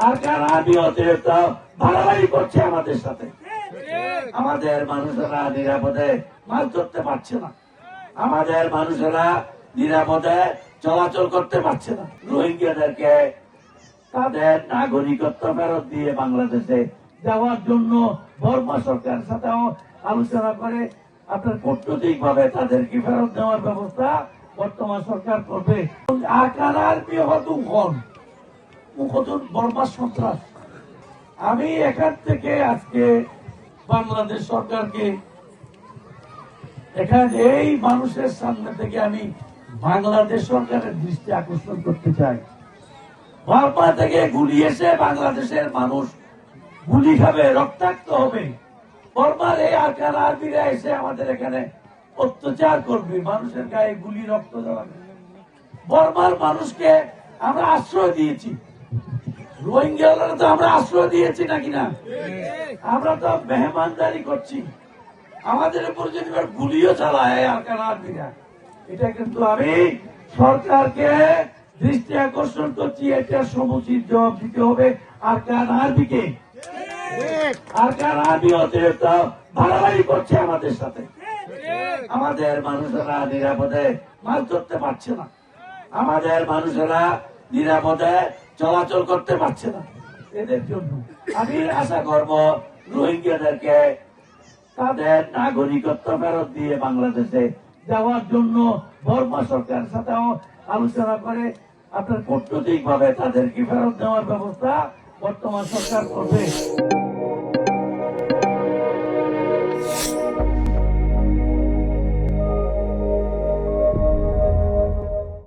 আর কারা অতিরিক্ত বাড়াবাড়ি করছে আমাদের সাথে। আমাদের মানুষেরা নিরাপদে মাছ ধরতে পারছে না, আমাদের মানুষেরা নিরাপদে চলাচল করতে পারছে না। রোহিঙ্গাদেরকে তাদের নাগরিকত্ব ফেরত দিয়ে বাংলাদেশে যাওয়ার জন্য বর্মা সরকারের সাথে আলোচনা করে আপনার কূটনৈতিক ভাবে তাদেরকে ফেরত দেওয়ার ব্যবস্থা বর্তমান সরকার করবে। বর্মা সন্ত্রাস। আমি এখান থেকে আজকে বাংলাদেশ সরকারকে এখানে এই মানুষের সামনে থেকে আমি বাংলাদেশ সরকারের দৃষ্টি আকর্ষণ করতে চাই। বর্মা থেকে গুলি এসে বাংলাদেশের মানুষ গুলি খাবে, রক্তাক্ত হবে। বর্মার এই আরকান আর্মিরা এসে আমাদের এখানে অত্যাচার করবে, মানুষের গায়ে গুলি রক্ত দেওয়াবে। বর্মার মানুষকে আমরা আশ্রয় দিয়েছি, রোহিঙ্গারা তো আমরা আশ্রয় দিয়েছি নাকি না? আমরা তো মেহমানদারি করছি, আমাদের উপর যদি গুলিও চালায় আরকান আর্মিরা, এটা কিন্তু আমি সরকারকে দৃষ্টি আকর্ষণ করছি। এটা সমুচিত জবাব দিতে হবে আরকান আর্মিকে। আরকান আর্মি অতিরিক্ত বাড়াবাড়ি করছে আমাদের সাথে। আমাদের মানুষেরা নিরাপদে মাছ ধরতে পারছে না, আমাদের মানুষেরা নিরাপদে চলাচল করতে পারছে না। এদের জন্য আমি আশা করব রোহিঙ্গাদেরকে তাদের নাগরিকত্ব ফেরত দিয়ে বাংলাদেশে যাওয়ার জন্য বর্মা সরকারের সাথে আলোচনা করে আপনার কূটনৈতিক ভাবে তাদেরকে ফেরত দেওয়ার ব্যবস্থা বর্তমান সরকার করবে।